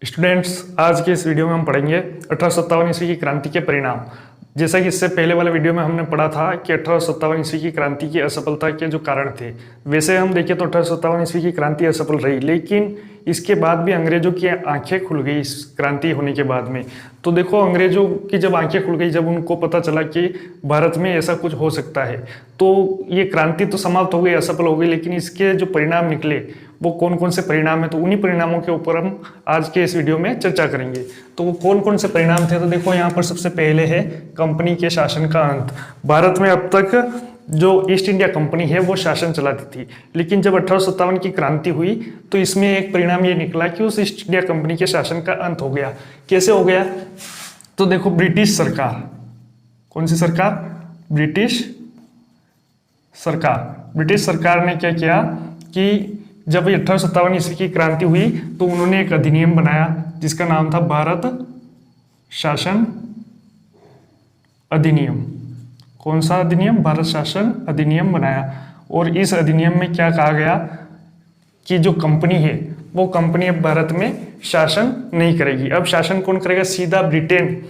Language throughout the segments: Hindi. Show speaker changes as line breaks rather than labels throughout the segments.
स्टूडेंट्स, आज के इस वीडियो में हम पढ़ेंगे 1857 ईस्वी की क्रांति के परिणाम। जैसा कि इससे पहले वाले वीडियो में हमने पढ़ा था कि 1857 ईस्वी की क्रांति की असफलता के जो कारण थे, वैसे हम देखें तो 1857 ईस्वी की क्रांति असफल रही, लेकिन इसके बाद भी अंग्रेजों की आंखें खुल गई इस क्रांति होने के बाद में। तो देखो, अंग्रेजों की जब आंखें खुल गई, जब उनको पता चला कि भारत में ऐसा कुछ हो सकता है, तो ये क्रांति तो समाप्त हो गई, असफल हो गई, लेकिन इसके जो परिणाम निकले वो कौन कौन से परिणाम है, तो उन्हीं परिणामों के ऊपर हम आज के इस वीडियो में चर्चा करेंगे। तो वो कौन कौन से परिणाम थे, तो देखो यहाँ पर सबसे पहले है कंपनी के शासन का अंत। भारत में अब तक जो ईस्ट इंडिया कंपनी है वो शासन चलाती थी, लेकिन जब 1857 की क्रांति हुई तो इसमें एक परिणाम ये निकला कि उस ईस्ट इंडिया कंपनी के शासन का अंत हो गया। कैसे हो गया, तो देखो ब्रिटिश सरकार, कौन सी सरकार, ब्रिटिश सरकार ने क्या किया कि जब 1857 ईस्वी की क्रांति हुई तो उन्होंने एक अधिनियम बनाया जिसका नाम था भारत शासन अधिनियम। कौन सा अधिनियम, भारत शासन अधिनियम बनाया। और इस अधिनियम में क्या कहा गया कि जो कंपनी है वो कंपनी अब भारत में शासन नहीं करेगी। अब शासन कौन करेगा, सीधा ब्रिटेन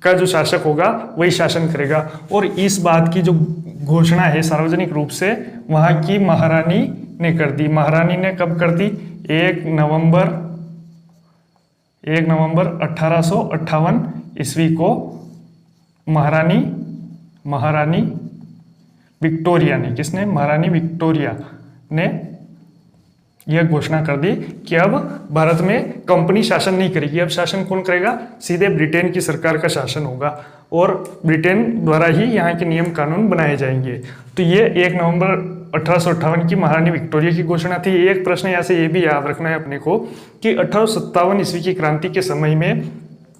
का जो शासक होगा वही शासन करेगा। और इस बात की जो घोषणा है सार्वजनिक रूप से वहां की महारानी ने कर दी। महारानी ने कब कर दी, 1 नवंबर 1858 ईस्वी को महारानी विक्टोरिया ने, किसने, महारानी विक्टोरिया ने यह घोषणा कर दी कि अब भारत में कंपनी शासन नहीं करेगी। अब शासन कौन करेगा, सीधे ब्रिटेन की सरकार का शासन होगा और ब्रिटेन द्वारा ही यहाँ के नियम कानून बनाए जाएंगे। तो ये 1 नवंबर 1858 की महारानी विक्टोरिया की घोषणा थी। एक प्रश्न यहाँ से ये भी याद रखना है अपने को कि 1857 ईस्वी की क्रांति के समय में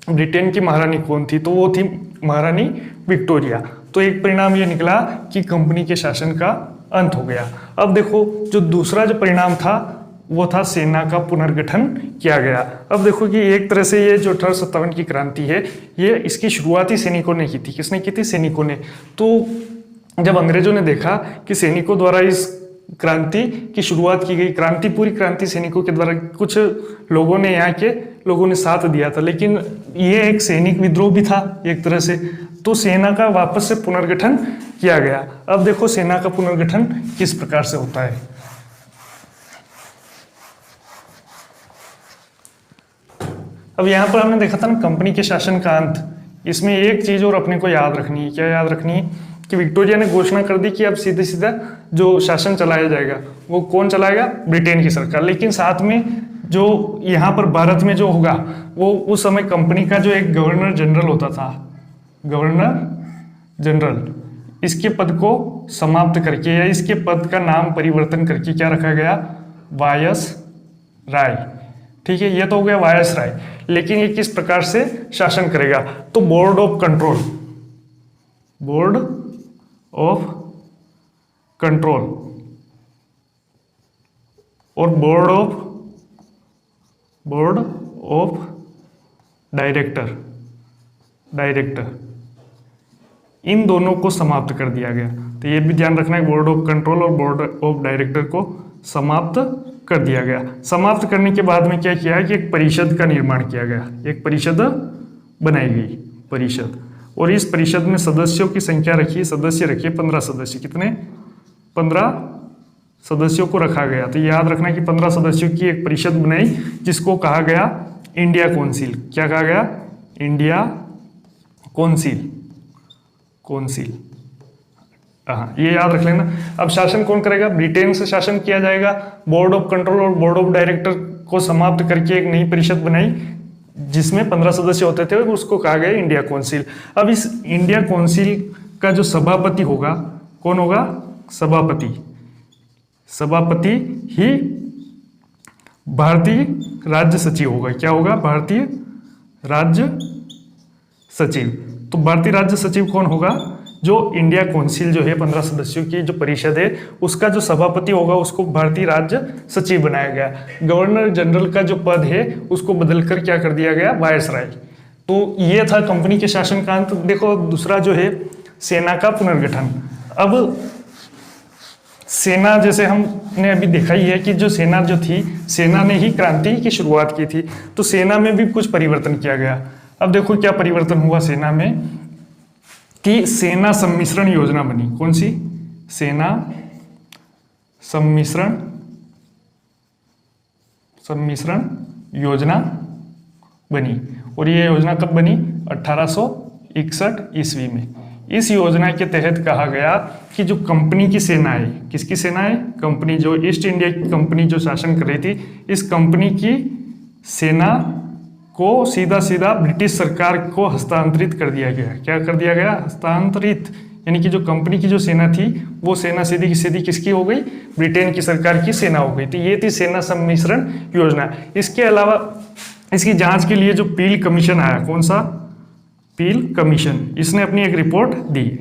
ब्रिटेन की महारानी कौन थी, तो वो थी महारानी विक्टोरिया। तो एक परिणाम ये निकला कि कंपनी के शासन का अंत हो गया। अब देखो, जो दूसरा जो परिणाम था वो था सेना का पुनर्गठन किया गया। अब देखो कि एक तरह से ये जो 1857 की क्रांति है, ये इसकी शुरुआती सैनिकों ने की थी। किसने की थी, सैनिकों ने। तो जब अंग्रेजों ने देखा कि सैनिकों द्वारा इस क्रांति की शुरुआत की गई, पूरी क्रांति सैनिकों के द्वारा, कुछ लोगों ने, यहाँ के लोगों ने साथ दिया था, लेकिन ये एक सैनिक विद्रोह भी था एक तरह से। तो सेना का वापस से पुनर्गठन किया गया। अब देखो सेना का पुनर्गठन किस प्रकार से होता है। अब यहाँ पर हमने देखा था ना कंपनी के शासन का अंत। इसमें एक चीज और अपने को याद रखनी है। क्या याद रखनी है कि विक्टोरिया ने घोषणा कर दी कि अब सीधे सीधा जो शासन चलाया जाएगा वो कौन चलाएगा, ब्रिटेन की सरकार। लेकिन साथ में जो यहाँ पर भारत में जो होगा वो उस समय कंपनी का जो एक गवर्नर जनरल होता था, गवर्नर जनरल, इसके पद को समाप्त करके या इसके पद का नाम परिवर्तन करके क्या रखा गया, वायसराय। ठीक है, ये तो हो गया वायसराय। लेकिन ये किस प्रकार से शासन करेगा, तो बोर्ड ऑफ कंट्रोल और बोर्ड ऑफ डायरेक्टर, इन दोनों को समाप्त कर दिया गया। तो ये भी ध्यान रखना है, बोर्ड ऑफ कंट्रोल और बोर्ड ऑफ डायरेक्टर को समाप्त कर दिया गया। समाप्त करने के बाद में क्या किया कि एक परिषद का निर्माण किया गया, एक परिषद बनाई गई, परिषद। और इस परिषद में सदस्यों की संख्या रखी, सदस्य रखिए 15 सदस्य। कितने, 15 सदस्यों को रखा गया। तो याद रखना कि 15 सदस्यों की एक परिषद बनाई जिसको कहा गया इंडिया काउंसिल। क्या कहा गया, इंडिया काउंसिल। हाँ, ये याद रख लेना। अब शासन कौन करेगा, ब्रिटेन से शासन किया जाएगा। बोर्ड ऑफ कंट्रोल और बोर्ड ऑफ डायरेक्टर को समाप्त करके एक नई परिषद बनाई जिसमें 15 सदस्य होते थे, उसको कहा गया इंडिया काउंसिल। अब इस इंडिया काउंसिल का जो सभापति होगा, कौन होगा, सभापति ही भारतीय राज्य सचिव होगा। क्या होगा, भारतीय राज्य सचिव। तो भारतीय राज्य सचिव कौन होगा, जो इंडिया काउंसिल जो है 15 सदस्यों की जो परिषद है उसका जो सभापति होगा उसको भारतीय राज्य सचिव बनाया गया। गवर्नर जनरल का जो पद है उसको बदलकर क्या कर दिया गया, वायसराय। तो ये था कंपनी के शासन का अंत। देखो दूसरा जो है सेना का पुनर्गठन। अब सेना, जैसे हमने अभी देखा ही है कि जो सेना जो थी, सेना ने ही क्रांति की शुरुआत की थी, तो सेना में भी कुछ परिवर्तन किया गया। अब देखो क्या परिवर्तन हुआ सेना में, कि सेना सम्मिश्रण योजना बनी। कौन सी? सेना सम्मिश्रण योजना बनी। और ये योजना कब बनी? 1861 ईस्वी में। इस योजना के तहत कहा गया कि जो कंपनी की सेना है, किसकी सेना है? कंपनी, जो ईस्ट इंडिया की कंपनी जो शासन कर रही थी, इस कंपनी की सेना को सीधा सीधा ब्रिटिश सरकार को हस्तांतरित कर दिया गया। क्या कर दिया गया? हस्तांतरित। यानी कि जो कंपनी की जो सेना थी, वो सेना सीधी की सीधी किसकी हो गई? ब्रिटेन की सरकार की सेना हो गई। तो ये थी सेना सम्मिश्रण योजना। इसके अलावा इसकी जांच के लिए जो पील कमीशन आया, कौन सा? पील कमीशन, इसने अपनी एक रिपोर्ट दी।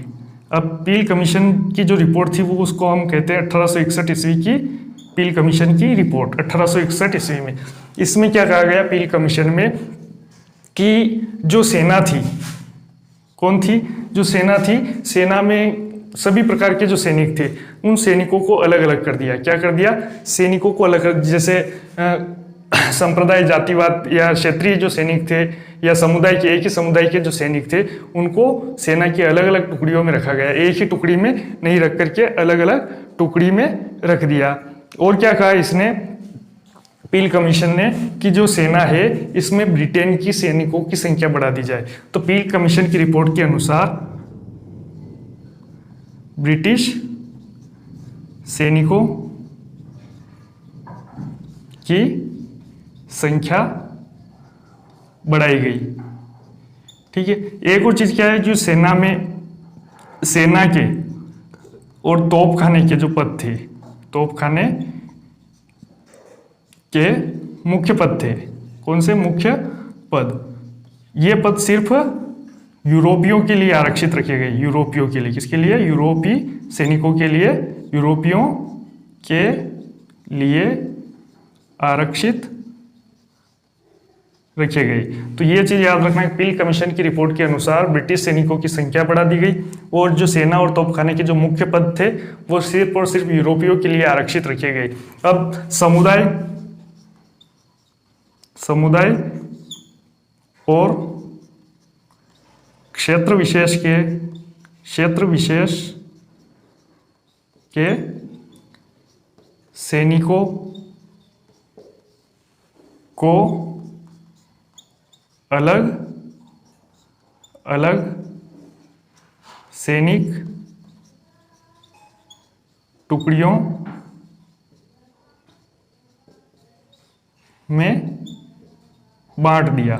अब पील कमीशन की जो रिपोर्ट थी वो उसको हम कहते हैं 1861 ईस्वी की पील कमीशन की रिपोर्ट, 1861 ईस्वी में। इसमें क्या कहा गया पील कमीशन में, कि जो सेना थी, कौन थी? जो सेना थी, सेना में सभी प्रकार के जो सैनिक थे, उन सैनिकों को अलग अलग कर दिया। क्या कर दिया? सैनिकों को अलग अलग, जैसे संप्रदाय, जातिवाद या क्षेत्रीय जो सैनिक थे, या समुदाय के, एक ही समुदाय के जो सैनिक थे, उनको सेना की अलग अलग टुकड़ियों में रखा गया। एक ही टुकड़ी में नहीं रख करके अलग अलग टुकड़ी में रख दिया। और क्या कहा इसने, पील कमीशन ने, कि जो सेना है इसमें ब्रिटेन की सैनिकों की संख्या बढ़ा दी जाए। तो पील कमीशन की रिपोर्ट के अनुसार ब्रिटिश सैनिकों की संख्या बढ़ाई गई। ठीक है। एक और चीज क्या है, जो सेना में, सेना के और तोपखाने के जो पद थे, तोपखाने के मुख्य पद थे। कौन से मुख्य पद? ये पद सिर्फ यूरोपियों के लिए आरक्षित रखे गए। यूरोपियों के लिए, किसके लिए? यूरोपीय सैनिकों के लिए, यूरोपियों के लिए आरक्षित रखे गए। तो ये चीज याद रखना है, पील कमीशन की रिपोर्ट के अनुसार ब्रिटिश सैनिकों की संख्या बढ़ा दी गई, और जो सेना और तोपखाने के जो मुख्य पद थे वो सिर्फ और सिर्फ यूरोपियों के लिए आरक्षित रखे गए। अब समुदाय और क्षेत्र विशेष के सैनिकों को अलग अलग सैनिक टुकड़ियों में बांट दिया।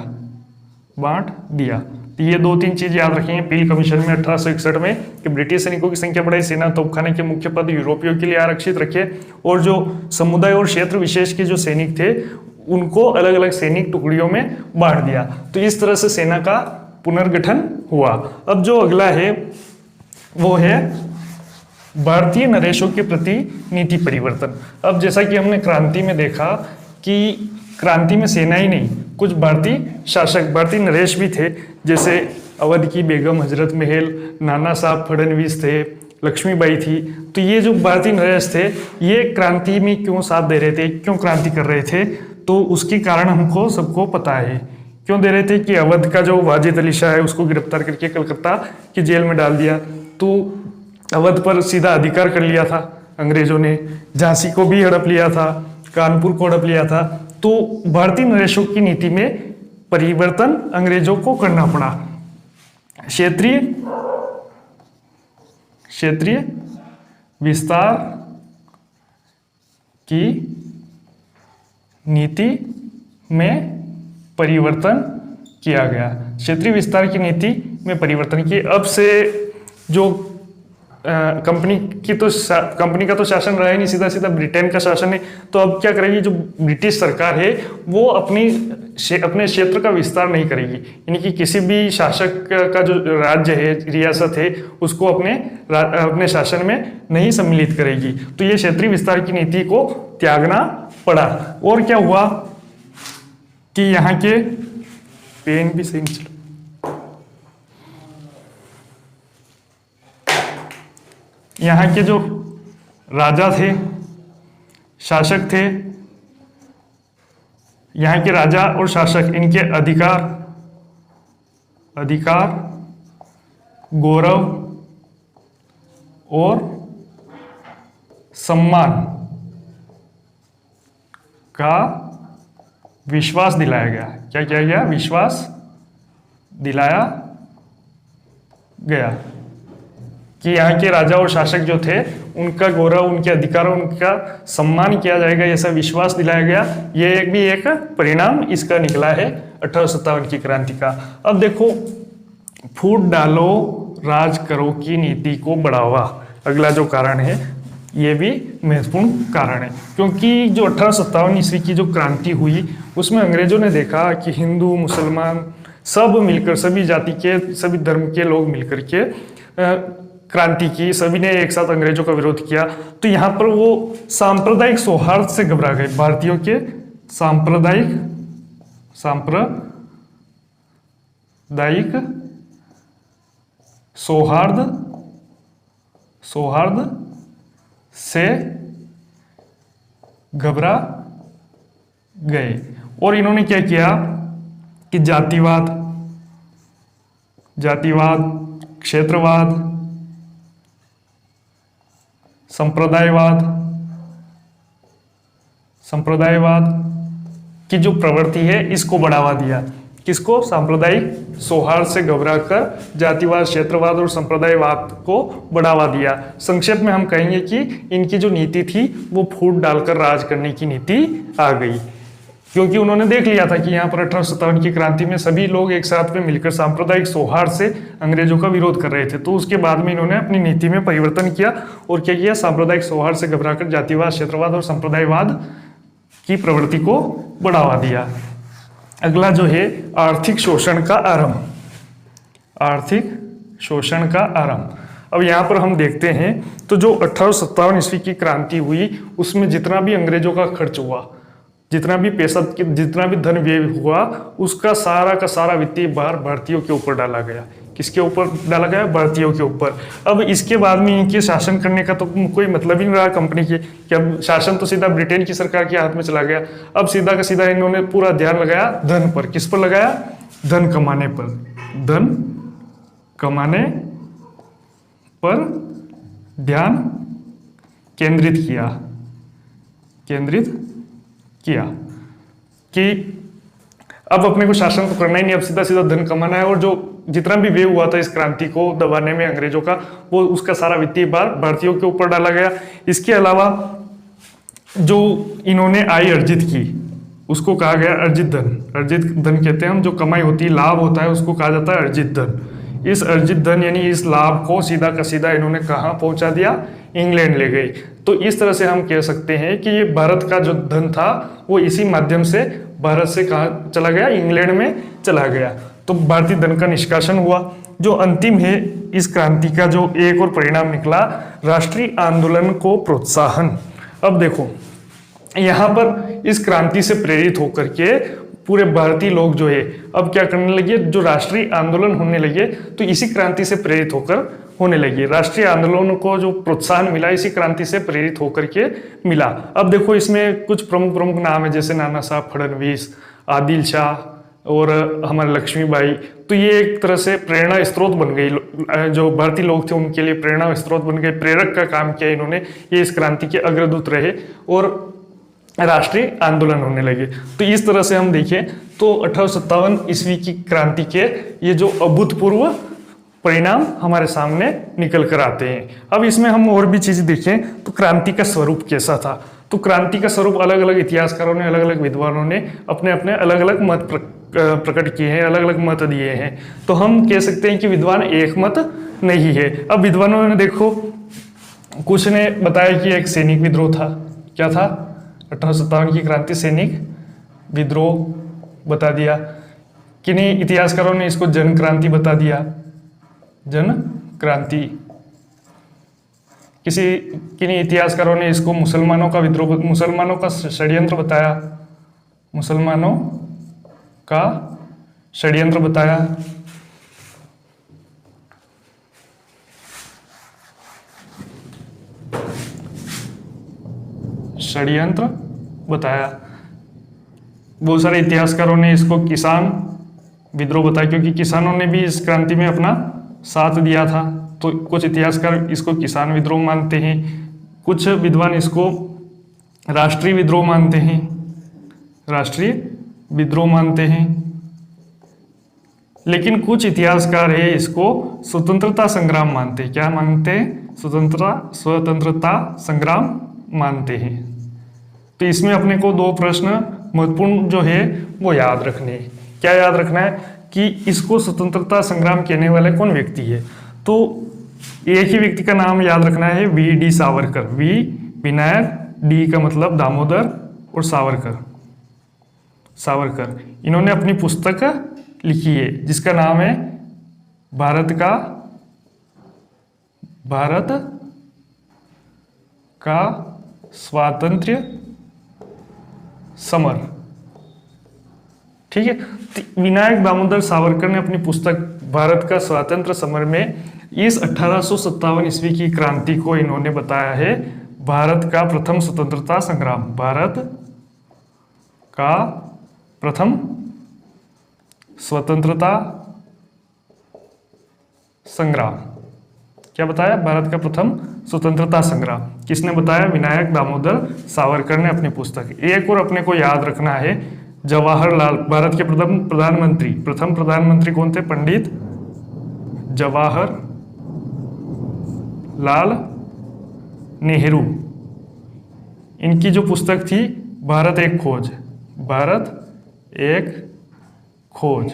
तो ये दो तीन चीज याद रखेंगे पील कमीशन में 1861 में, कि ब्रिटिश सैनिकों की संख्या बढ़ाई, सेना तोपखाने के मुख्य पद यूरोपियों के लिए आरक्षित रखे, और जो समुदाय और क्षेत्र विशेष के जो सैनिक थे उनको अलग अलग सैनिक टुकड़ियों में बांट दिया। तो इस तरह से सेना का पुनर्गठन हुआ। अब जो अगला है वो है भारतीय नरेशों के प्रति नीति परिवर्तन। अब जैसा कि हमने क्रांति में देखा कि क्रांति में सेना ही नहीं, कुछ भारतीय शासक, भारतीय नरेश भी थे, जैसे अवध की बेगम हजरत महल, नाना साहब फडणवीस थे, लक्ष्मीबाई थी। तो ये जो भारतीय नरेश थे, ये क्रांति में क्यों साथ दे रहे थे, क्यों क्रांति कर रहे थे, तो उसके कारण हमको सबको पता है। क्यों दे रहे थे कि अवध का जो वाजिद अली शाह है उसको गिरफ्तार करके कलकत्ता की जेल में डाल दिया, तो अवध पर सीधा अधिकार कर लिया था अंग्रेजों ने, झांसी को भी हड़प लिया था, कानपुर को हड़प लिया था। तो भारतीय नरेशों की नीति में परिवर्तन अंग्रेजों को करना पड़ा। क्षेत्रीय विस्तार की नीति में परिवर्तन किया गया। क्षेत्रीय विस्तार की नीति में परिवर्तन किए। अब से जो कंपनी का तो शासन रहा ही नहीं, सीधा सीधा ब्रिटेन का शासन है। तो अब क्या करेगी, जो ब्रिटिश सरकार है वो अपने क्षेत्र का विस्तार नहीं करेगी, यानी कि किसी भी शासक का जो राज्य है, रियासत है, उसको अपने शासन में नहीं सम्मिलित करेगी। तो ये क्षेत्रीय विस्तार की नीति को त्यागना पड़ा। और क्या हुआ कि यहाँ के पेन भी सही चलो, यहाँ के जो राजा थे, शासक थे। यहाँ के राजा और शासक, इनके अधिकार, गौरव और सम्मान का विश्वास दिलाया गया। क्या किया गया? विश्वास दिलाया गया कि यहाँ के राजा और शासक जो थे उनका गौरव, उनके अधिकार, उनका सम्मान किया जाएगा, ऐसा विश्वास दिलाया गया। ये एक परिणाम इसका निकला है 1857 की क्रांति का। अब देखो, फूट डालो राज करो की नीति को बढ़ावा, अगला जो कारण है ये भी महत्वपूर्ण कारण है, क्योंकि जो 1857 ईस्वी की जो क्रांति हुई उसमें अंग्रेजों ने देखा कि हिंदू मुसलमान सब मिलकर, सभी जाति के, सभी धर्म के लोग मिलकर के क्रांति की, सभी ने एक साथ अंग्रेजों का विरोध किया। तो यहाँ पर वो सांप्रदायिक सौहार्द से घबरा गए। भारतीयों के सांप्रदायिक सौहार्द से घबरा गए और इन्होंने क्या किया कि जातिवाद, क्षेत्रवाद, संप्रदायवाद की जो प्रवृत्ति है इसको बढ़ावा दिया। किसको? सांप्रदायिक सौहार्द से घबरा कर जातिवाद, क्षेत्रवाद और संप्रदायवाद को बढ़ावा दिया। संक्षेप में हम कहेंगे कि इनकी जो नीति थी वो फूट डालकर राज करने की नीति आ गई, क्योंकि उन्होंने देख लिया था कि यहाँ पर 1857 की क्रांति में सभी लोग एक साथ में मिलकर सांप्रदायिक सौहार्द से अंग्रेजों का विरोध कर रहे थे। तो उसके बाद में इन्होंने अपनी नीति में परिवर्तन किया और क्या किया? सांप्रदायिक सौहार्द से घबराकर जातिवाद, क्षेत्रवाद और संप्रदायवाद की प्रवृत्ति को बढ़ावा दिया। अगला जो है आर्थिक शोषण का आरंभ। अब यहाँ पर हम देखते हैं तो जो 1857 ईस्वी की क्रांति हुई उसमें जितना भी अंग्रेजों का खर्च हुआ, जितना भी पैसा, जितना भी धन व्यय हुआ, उसका सारा का सारा वित्तीय भार भारतीयों के ऊपर डाला गया। किसके ऊपर डाला गया? भारतीयों के ऊपर। अब इसके बाद में इनके शासन करने का तो कोई मतलब ही नहीं रहा कंपनी के, कि अब शासन तो सीधा ब्रिटेन की सरकार के हाथ में चला गया। अब सीधा का सीधा इन्होंने पूरा ध्यान लगाया धन पर। किस पर लगाया? धन कमाने पर। धन कमाने पर ध्यान केंद्रित किया कि अब अपने को शासन तो करना ही नहीं, अब सीधा सीधा धन कमाना है। और जो जितना भी व्यय हुआ था इस क्रांति को दबाने में अंग्रेजों का, वो उसका सारा वित्तीय भार भारतीयों के ऊपर डाला गया। इसके अलावा जो इन्होंने आय अर्जित की उसको कहा गया अर्जित धन। अर्जित धन कहते हैं हम, जो कमाई होती है, लाभ होता है, उसको कहा जाता है अर्जित धन। इस अर्जित धन यानी इस लाभ को सीधा का सीधा इन्होंने कहाँ पहुंचा दिया? इंग्लैंड ले गई। तो इस तरह से हम कह सकते हैं कि ये भारत का जो धन था वो इसी माध्यम से भारत से कहाँ चला गया? इंग्लैंड में चला गया। तो भारतीय धन का निष्कासन हुआ। जो अंतिम है इस क्रांति का जो एक और परिणाम निकला, राष्ट्रीय आंदोलन को प्रोत्साहन। अब देखो यहाँ पर इस क्रांति से प्रेरित होकर के पूरे भारतीय लोग जो है अब क्या करने लगे? जो राष्ट्रीय आंदोलन होने लगे तो इसी क्रांति से प्रेरित होकर होने लगी। राष्ट्रीय आंदोलन को जो प्रोत्साहन मिला इसी क्रांति से प्रेरित होकर के मिला। अब देखो इसमें कुछ प्रमुख नाम है, जैसे नाना साहब फडणवीस, आदिल शाह और हमारे लक्ष्मीबाई। तो ये एक तरह से प्रेरणा स्रोत बन गई, जो भारतीय लोग थे उनके लिए प्रेरणा स्रोत बन गए, प्रेरक का काम किया इन्होंने। ये इस क्रांति के अग्रदूत रहे और राष्ट्रीय आंदोलन होने लगे। तो इस तरह से हम देखें तो 1857 ईस्वी की क्रांति के ये जो अभूतपूर्व परिणाम हमारे सामने निकल कर आते हैं। अब इसमें हम और भी चीजें देखें तो क्रांति का स्वरूप कैसा था। तो क्रांति का स्वरूप अलग अलग इतिहासकारों ने, अलग अलग विद्वानों ने अपने अपने अलग अलग मत प्रकट किए हैं, अलग अलग मत दिए हैं। तो हम कह सकते हैं कि विद्वान एक मत नहीं है। अब विद्वानों ने देखो, कुछ ने बताया कि एक सैनिक विद्रोह था। क्या था? 1857 की क्रांति सैनिक विद्रोह बता दिया। किन्हीं इतिहासकारों ने इसको जन क्रांति बता दिया, जन क्रांति। किन्हीं इतिहासकारों ने इसको मुसलमानों का विद्रोह, मुसलमानों का षड्यंत्र बताया, मुसलमानों का षड्यंत्र बताया। षड्यंत्र बताया। बहुत सारे इतिहासकारों ने इसको किसान विद्रोह बताया, क्योंकि किसानों ने भी इस क्रांति में अपना साथ दिया था। तो कुछ इतिहासकार इसको किसान विद्रोह मानते हैं, कुछ विद्वान इसको राष्ट्रीय विद्रोह मानते हैं, राष्ट्रीय विद्रोह मानते हैं। लेकिन कुछ इतिहासकार है इसको स्वतंत्रता संग्राम मानते हैं। क्या मानते हैं? स्वतंत्रता संग्राम मानते हैं। तो इसमें अपने को दो प्रश्न महत्वपूर्ण जो है वो याद रखने हैं। क्या याद रखना है कि इसको स्वतंत्रता संग्राम कहने वाले कौन व्यक्ति है? तो एक ही व्यक्ति का नाम याद रखना है, V D. Savarkar. V Vinayak, D का मतलब दामोदर और सावरकर। इन्होंने अपनी पुस्तक लिखी है जिसका नाम है भारत का स्वातंत्र्य समर। ठीक है। विनायक दामोदर सावरकर ने अपनी पुस्तक भारत का स्वातंत्र्य समर में इस 1857 ईस्वी की क्रांति को इन्होंने बताया है भारत का प्रथम स्वतंत्रता संग्राम। भारत का प्रथम स्वतंत्रता संग्राम। क्या बताया? भारत का प्रथम स्वतंत्रता संग्राम। किसने बताया? विनायक दामोदर सावरकर ने अपनी पुस्तक। एक और अपने को याद रखना है, जवाहरलाल, भारत के प्रथम प्रधानमंत्री कौन थे? पंडित जवाहरलाल नेहरू। इनकी जो पुस्तक थी भारत एक खोज,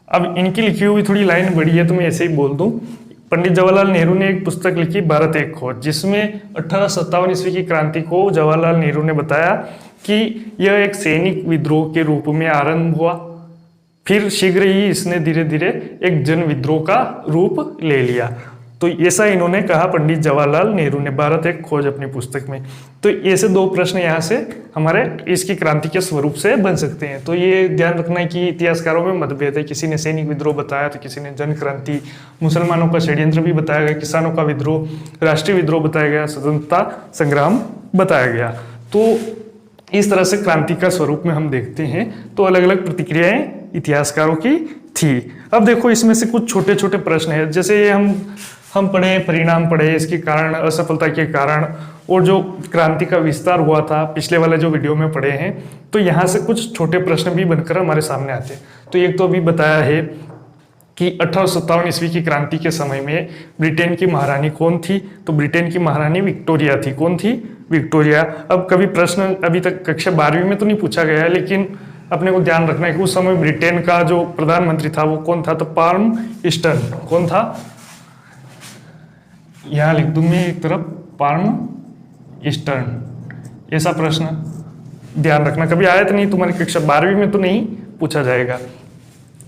अब इनकी लिखी हुई थोड़ी लाइन बड़ी है तो मैं ऐसे ही बोल दूं। पंडित जवाहरलाल नेहरू ने एक पुस्तक लिखी भारत एक खोज, जिसमें 1857 ईस्वी की क्रांति को जवाहरलाल नेहरू ने बताया कि यह एक सैनिक विद्रोह के रूप में आरंभ हुआ, फिर शीघ्र ही इसने धीरे धीरे एक जन विद्रोह का रूप ले लिया। तो ऐसा इन्होंने कहा पंडित जवाहरलाल नेहरू ने भारत एक खोज अपनी पुस्तक में। तो ऐसे दो प्रश्न यहाँ से हमारे इसकी क्रांति के स्वरूप से बन सकते हैं। तो ये ध्यान रखना है कि इतिहासकारों में मतभेद है। किसी ने सैनिक विद्रोह बताया तो किसी ने जन क्रांति, मुसलमानों का षड्यंत्र भी बताया गया, किसानों का विद्रोह, राष्ट्रीय विद्रोह बताया गया, स्वतंत्रता संग्राम बताया गया। तो इस तरह से क्रांति का स्वरूप में हम देखते हैं। तो अलग अलग प्रतिक्रियाएं इतिहासकारों की थी। अब देखो इसमें से कुछ छोटे छोटे प्रश्न है, जैसे ये हम पढ़े, परिणाम पढ़े, इसके कारण, असफलता के कारण, और जो क्रांति का विस्तार हुआ था पिछले वाले जो वीडियो में पढ़े हैं। तो यहाँ से कुछ छोटे प्रश्न भी बनकर हमारे सामने आते हैं। तो एक तो अभी बताया है कि 1857 ईस्वी की क्रांति के समय में ब्रिटेन की महारानी कौन थी? तो ब्रिटेन की महारानी विक्टोरिया थी। कौन थी? विक्टोरिया। अब कभी प्रश्न अभी तक कक्षा 12वीं में तो नहीं पूछा गया है, लेकिन अपने को ध्यान रखना है कि उस समय ब्रिटेन का जो प्रधानमंत्री था वो कौन था? तो पाल्मस्टन। कौन था? यहाँ लिख दूं मैं एक तरफ, पाल्मस्टन। ऐसा प्रश्न ध्यान रखना, कभी आया तो नहीं, तुम्हारी कक्षा 12वीं में तो नहीं पूछा जाएगा।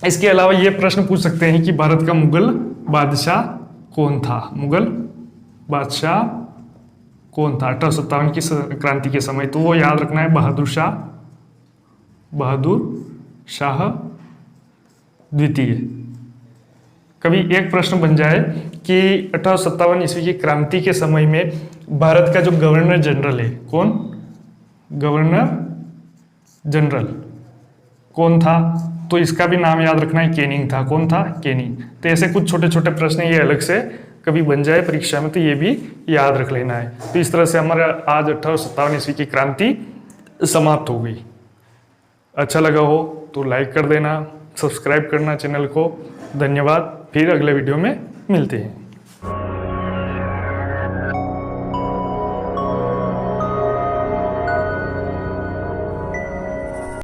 इसके अलावा ये प्रश्न पूछ सकते हैं कि भारत का मुगल बादशाह कौन था? मुगल बादशाह कौन था 1857 की क्रांति के समय? तो वो याद रखना है बहादुर शाह द्वितीय। कभी एक प्रश्न बन जाए कि 1857 ईस्वी की क्रांति के समय में भारत का जो गवर्नर जनरल है, कौन? गवर्नर जनरल कौन था? तो इसका भी नाम याद रखना है, कैनिंग था। कौन था? कैनिंग। तो ऐसे कुछ छोटे छोटे प्रश्न ये अलग से कभी बन जाए परीक्षा में, तो ये भी याद रख लेना है। तो इस तरह से हमारा आज 1857 ईस्वी की क्रांति समाप्त हो गई। अच्छा लगा हो तो लाइक कर देना, सब्सक्राइब करना चैनल को। धन्यवाद। फिर अगले वीडियो में मिलते हैं।